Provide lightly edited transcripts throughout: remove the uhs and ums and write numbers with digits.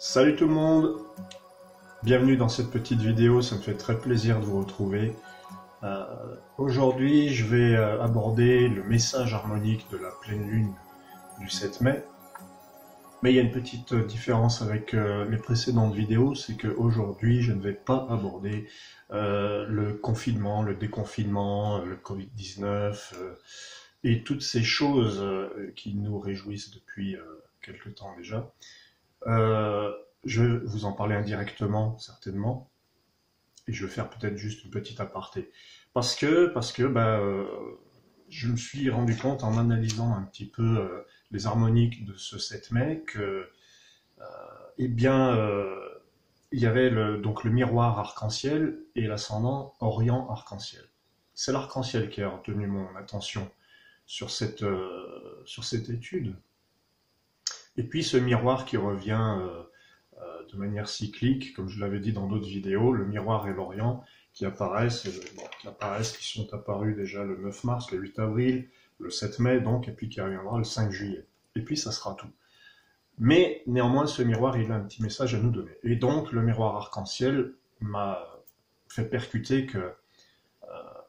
Salut tout le monde, bienvenue dans cette petite vidéo, ça me fait très plaisir de vous retrouver. Aujourd'hui je vais aborder le message harmonique de la pleine lune du 7 mai. Mais il y a une petite différence avec les précédentes vidéos, c'est qu'aujourd'hui je ne vais pas aborder le confinement, le déconfinement, le Covid-19 et toutes ces choses qui nous réjouissent depuis quelque temps déjà. Je vais vous en parler indirectement, certainement, et je vais faire peut-être juste une petite aparté. Parce que je me suis rendu compte en analysant un petit peu les harmoniques de ce 7 mai que, il y avait donc le miroir arc-en-ciel et l'ascendant Orient arc-en-ciel. C'est l'arc-en-ciel qui a retenu mon attention sur cette étude. Et puis ce miroir qui revient de manière cyclique, comme je l'avais dit dans d'autres vidéos, le miroir et l'Orient qui apparaissent, qui sont apparus déjà le 9 mars, le 8 avril, le 7 mai donc, et puis qui reviendra le 5 juillet. Et puis ça sera tout. Mais néanmoins, ce miroir, il a un petit message à nous donner. Et donc le miroir arc-en-ciel m'a fait percuter que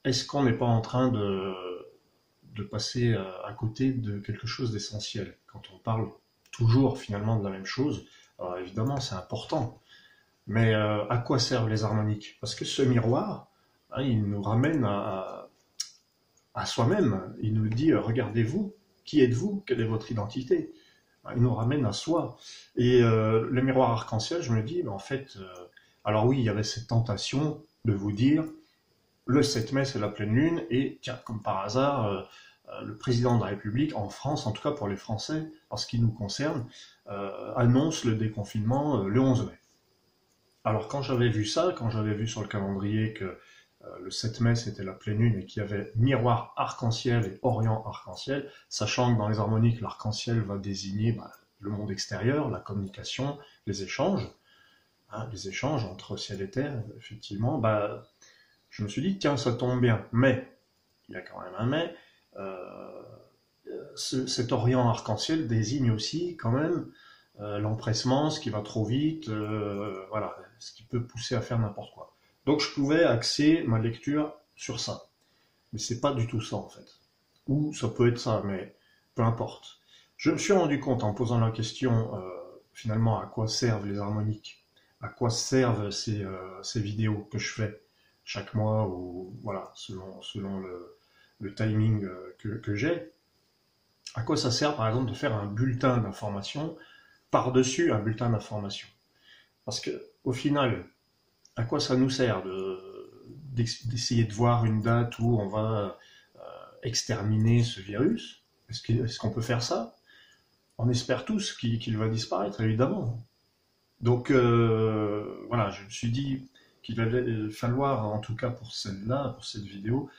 est-ce qu'on n'est pas en train de passer à côté de quelque chose d'essentiel quand on parle toujours finalement de la même chose. Alors évidemment c'est important, mais à quoi servent les harmoniques? Parce que ce miroir, il nous ramène à soi-même, il nous dit regardez-vous, qui êtes-vous, quelle est votre identité? Il nous ramène à soi. Et le miroir arc-en-ciel, je me dis, en fait, alors oui, il y avait cette tentation de vous dire, le 7 mai c'est la pleine lune, et tiens, comme par hasard, le président de la République, en France, en tout cas pour les Français, en ce qui nous concerne, annonce le déconfinement le 11 mai. Alors quand j'avais vu ça, quand j'avais vu sur le calendrier que le 7 mai c'était la pleine lune et qu'il y avait miroir arc-en-ciel et orient arc-en-ciel, sachant que dans les harmoniques, l'arc-en-ciel va désigner le monde extérieur, la communication, les échanges entre ciel et terre, effectivement, je me suis dit, tiens, ça tombe bien, mais, il y a quand même un mais, cet orient arc-en-ciel désigne aussi quand même l'empressement, ce qui va trop vite, voilà, ce qui peut pousser à faire n'importe quoi. Donc je pouvais axer ma lecture sur ça. Mais c'est pas du tout ça en fait. Ou ça peut être ça, mais peu importe. Je me suis rendu compte en posant la question finalement à quoi servent les harmoniques, à quoi servent ces vidéos que je fais chaque mois, ou voilà, selon le timing que j'ai. À quoi ça sert, par exemple, de faire un bulletin d'information par-dessus un bulletin d'information? Parce que, au final, à quoi ça nous sert d'essayer de voir une date où on va exterminer ce virus? Est-ce qu'on peut faire ça? On espère tous qu'il va disparaître, évidemment. Donc, voilà, je me suis dit qu'il allait falloir, en tout cas pour celle-là, pour cette vidéo,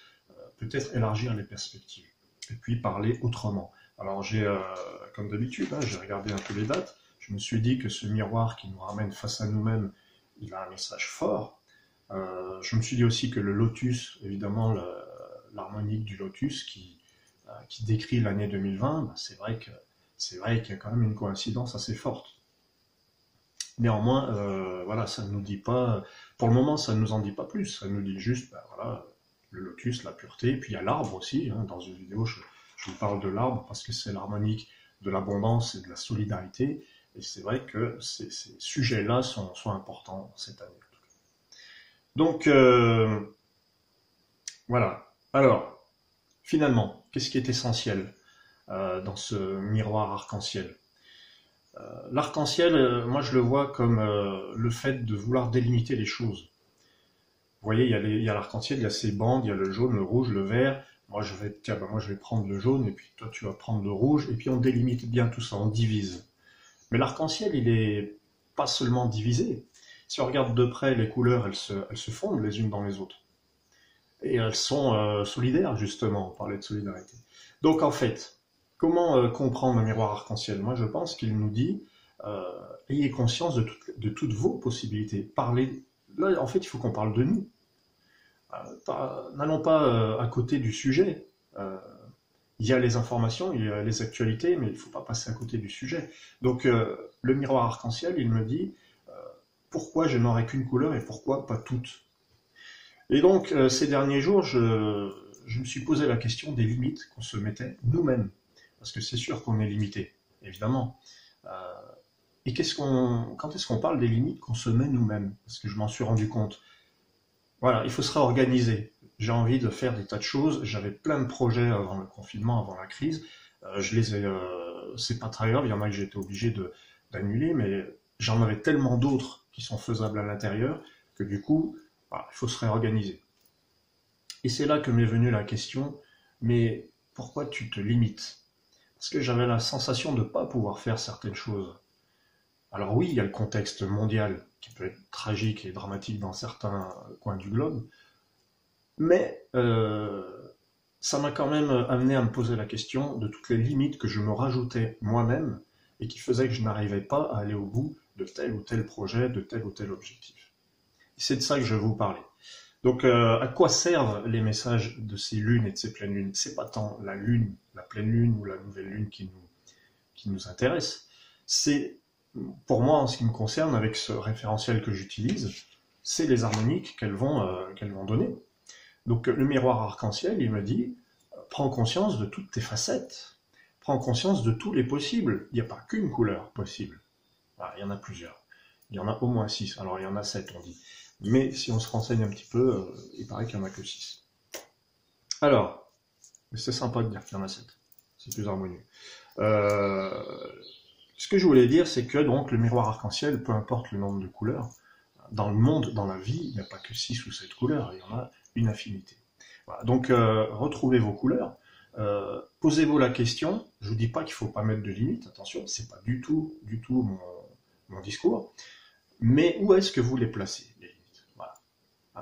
peut-être élargir les perspectives, et puis parler autrement. Alors comme d'habitude, j'ai regardé un peu les dates, je me suis dit que ce miroir qui nous ramène face à nous-mêmes, il a un message fort. Je me suis dit aussi que le lotus, évidemment l'harmonique du lotus qui décrit l'année 2020, c'est vrai qu'il y a quand même une coïncidence assez forte. Néanmoins, voilà, ça ne nous dit pas, pour le moment ça ne nous en dit pas plus, ça nous dit juste, voilà, le lotus, la pureté, puis il y a l'arbre aussi, dans une vidéo je vous parle de l'arbre parce que c'est l'harmonique de l'abondance et de la solidarité, et c'est vrai que ces sujets-là sont importants cette année. Donc, voilà. Alors, finalement, qu'est-ce qui est essentiel dans ce miroir arc-en-ciel? L'arc-en-ciel, moi je le vois comme le fait de vouloir délimiter les choses. Vous voyez, il y a l'arc-en-ciel, il y a ces bandes, il y a le jaune, le rouge, le vert. Moi je vais prendre le jaune, et puis toi tu vas prendre le rouge, et puis on délimite bien tout ça, on divise. Mais l'arc-en-ciel, il est pas seulement divisé. Si on regarde de près, les couleurs, elles se fondent les unes dans les autres. Et elles sont solidaires, justement, on parlait de solidarité. Donc en fait, comment comprendre un miroir arc-en-ciel? Moi je pense qu'il nous dit, ayez conscience de toutes vos possibilités. Parlez. Là, en fait, il faut qu'on parle de nous. N'allons pas à côté du sujet. Il y a les informations, il y a les actualités, mais il ne faut pas passer à côté du sujet. Donc, le miroir arc-en-ciel, il me dit pourquoi je n'aurai qu'une couleur et pourquoi pas toutes. Et donc, ces derniers jours, je me suis posé la question des limites qu'on se mettait nous-mêmes. Parce que c'est sûr qu'on est limité, évidemment. Et quand est-ce qu'on parle des limites qu'on se met nous-mêmes? Parce que je m'en suis rendu compte. Voilà, il faut se réorganiser. J'ai envie de faire des tas de choses. J'avais plein de projets avant le confinement, avant la crise. Je les ai... c'est pas très grave, il y en a que j'ai été obligé d'annuler, mais j'en avais tellement d'autres qui sont faisables à l'intérieur que du coup, voilà, il faut se réorganiser. Et c'est là que m'est venue la question, mais pourquoi tu te limites? Parce que j'avais la sensation de ne pas pouvoir faire certaines choses. Alors oui, il y a le contexte mondial qui peut être tragique et dramatique dans certains coins du globe, mais ça m'a quand même amené à me poser la question de toutes les limites que je me rajoutais moi-même et qui faisaient que je n'arrivais pas à aller au bout de tel ou tel projet, de tel ou tel objectif. Et c'est de ça que je vais vous parler. Donc, à quoi servent les messages de ces lunes et de ces pleines lunes? C'est pas tant la lune, la pleine lune ou la nouvelle lune qui nous intéresse. C'est, pour moi, en ce qui me concerne, avec ce référentiel que j'utilise, c'est les harmoniques qu'elles vont donner. Donc, le miroir arc-en-ciel, il me dit, prends conscience de toutes tes facettes. Prends conscience de tous les possibles. Il n'y a pas qu'une couleur possible. Voilà, il y en a plusieurs. Il y en a au moins 6. Alors, il y en a 7, on dit. Mais si on se renseigne un petit peu, il paraît qu'il n'y en a que 6. Alors, c'est sympa de dire qu'il y en a 7. C'est plus harmonieux. Ce que je voulais dire, c'est que donc le miroir arc-en-ciel, peu importe le nombre de couleurs, dans le monde, dans la vie, il n'y a pas que 6 ou 7 couleurs, il y en a une infinité. Voilà. Donc, retrouvez vos couleurs. Posez-vous la question. Je vous dis pas qu'il faut pas mettre de limites, attention, c'est pas du tout mon discours. Mais où est-ce que vous les placez, les limites? Voilà.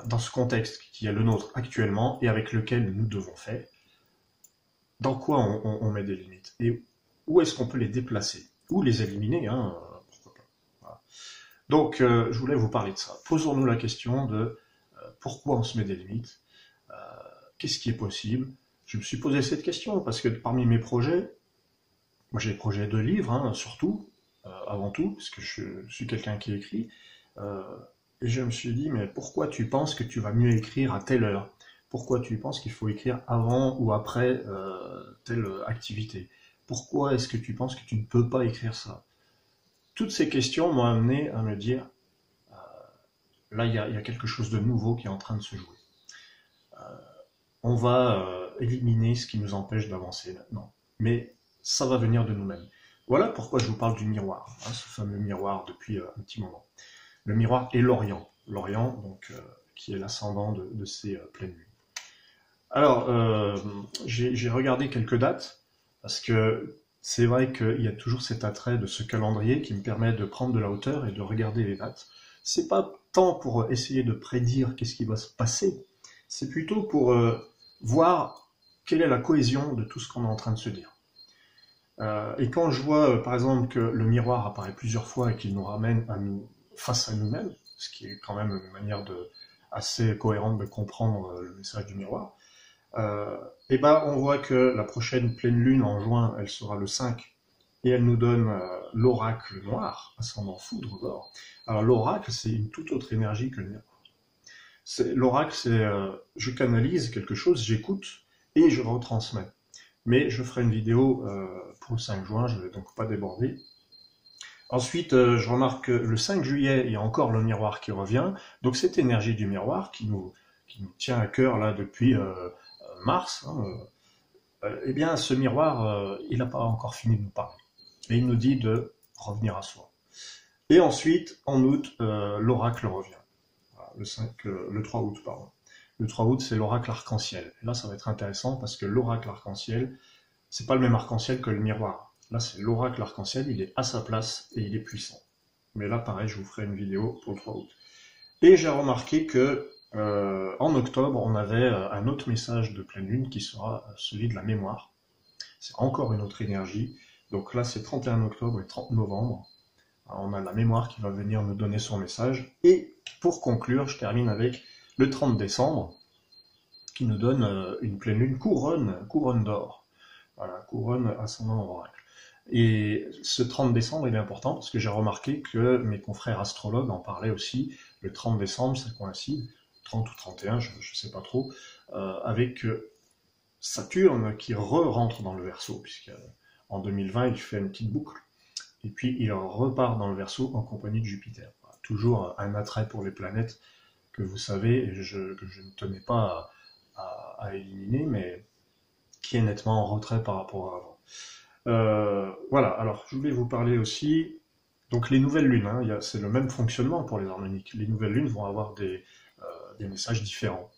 Dans ce contexte qui est le nôtre actuellement et avec lequel nous devons faire, dans quoi on met des limites? Et où est-ce qu'on peut les déplacer? Ou les éliminer, hein, pourquoi pas. Voilà. Donc, je voulais vous parler de ça. Posons-nous la question de pourquoi on se met des limites, qu'est-ce qui est possible. Je me suis posé cette question parce que parmi mes projets, moi j'ai des projets de livres, hein, surtout, avant tout, parce que je suis quelqu'un qui écrit, et je me suis dit, mais pourquoi tu penses que tu vas mieux écrire à telle heure? Pourquoi tu penses qu'il faut écrire avant ou après telle activité? Pourquoi est-ce que tu penses que tu ne peux pas écrire ça? Toutes ces questions m'ont amené à me dire, là il y a quelque chose de nouveau qui est en train de se jouer. On va éliminer ce qui nous empêche d'avancer maintenant. Mais ça va venir de nous-mêmes. Voilà pourquoi je vous parle du miroir, hein, ce fameux miroir depuis un petit moment. Le miroir est l'Orient. L'Orient, donc, qui est l'ascendant de ces pleines lunes. Alors, j'ai regardé quelques dates, parce que c'est vrai qu'il y a toujours cet attrait de ce calendrier qui me permet de prendre de la hauteur et de regarder les dates. C'est pas tant pour essayer de prédire qu'est-ce qui va se passer, c'est plutôt pour voir quelle est la cohésion de tout ce qu'on est en train de se dire. Et quand je vois, par exemple, que le miroir apparaît plusieurs fois et qu'il nous ramène face à nous-mêmes, ce qui est quand même une manière assez cohérente de comprendre le message du miroir, et ben on voit que la prochaine pleine lune en juin, elle sera le 5, et elle nous donne l'oracle noir, ascendant foudre d'or. Alors l'oracle, c'est une toute autre énergie que le miroir. L'oracle, c'est je canalise quelque chose, j'écoute et je retransmets. Mais je ferai une vidéo pour le 5 juin, je ne vais donc pas déborder. Ensuite, je remarque que le 5 juillet, il y a encore le miroir qui revient. Donc cette énergie du miroir qui nous tient à cœur là depuis mars, hein, eh bien ce miroir, il n'a pas encore fini de nous parler. Et il nous dit de revenir à soi. Et ensuite, en août, l'oracle revient. Le 3 août, pardon. Le 3 août, c'est l'oracle arc-en-ciel. Et là, ça va être intéressant parce que l'oracle arc-en-ciel, c'est pas le même arc-en-ciel que le miroir. Là, c'est l'oracle arc-en-ciel, il est à sa place et il est puissant. Mais là, pareil, je vous ferai une vidéo pour le 3 août. Et j'ai remarqué que en octobre, on avait un autre message de pleine lune qui sera celui de la mémoire. C'est encore une autre énergie. Donc là, c'est 31 octobre et 30 novembre. Alors, on a la mémoire qui va venir nous donner son message. Et pour conclure, je termine avec le 30 décembre, qui nous donne une pleine lune couronne d'or. Voilà, couronne ascendant oracle. Et ce 30 décembre, il est important parce que j'ai remarqué que mes confrères astrologues en parlaient aussi. Le 30 décembre, ça coïncide, 30 ou 31, je ne sais pas trop, avec Saturne qui rentre dans le Verseau, puisqu'en 2020, il fait une petite boucle. Et puis, il repart dans le Verseau en compagnie de Jupiter. Voilà, toujours un attrait pour les planètes que vous savez, et que je ne tenais pas à éliminer, mais qui est nettement en retrait par rapport à avant. Voilà, alors je voulais vous parler aussi, donc les nouvelles lunes, hein, c'est le même fonctionnement pour les harmoniques. Les nouvelles lunes vont avoir des messages différents,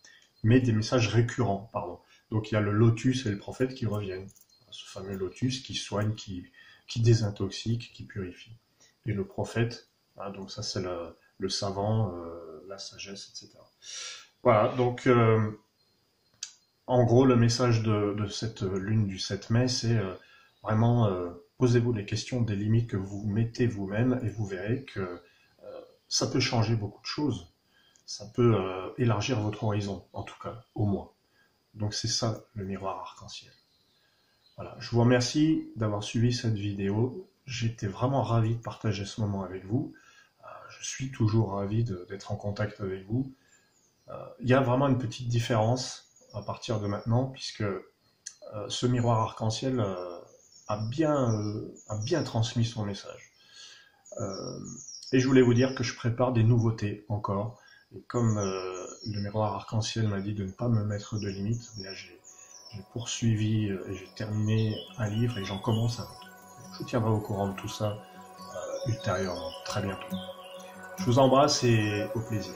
mais des messages récurrents, pardon. Donc il y a le lotus et le prophète qui reviennent. Ce fameux lotus qui soigne, qui désintoxique, qui purifie. Et le prophète, hein, donc ça c'est le savant, la sagesse, etc. Voilà, donc en gros le message de cette lune du 7 mai, c'est vraiment posez-vous les questions des limites que vous mettez vous-même et vous verrez que ça peut changer beaucoup de choses. Ça peut élargir votre horizon, en tout cas, au moins. Donc c'est ça le miroir arc-en-ciel. Voilà, je vous remercie d'avoir suivi cette vidéo. J'étais vraiment ravi de partager ce moment avec vous. Je suis toujours ravi d'être en contact avec vous. Il y a vraiment une petite différence à partir de maintenant, puisque ce miroir arc-en-ciel a bien transmis son message. Et je voulais vous dire que je prépare des nouveautés encore. Et comme le miroir arc-en-ciel m'a dit de ne pas me mettre de limites, j'ai poursuivi et j'ai terminé un livre et j'en commence un autre. Je vous tiendrai au courant de tout ça ultérieurement, très bientôt. Je vous embrasse et au plaisir.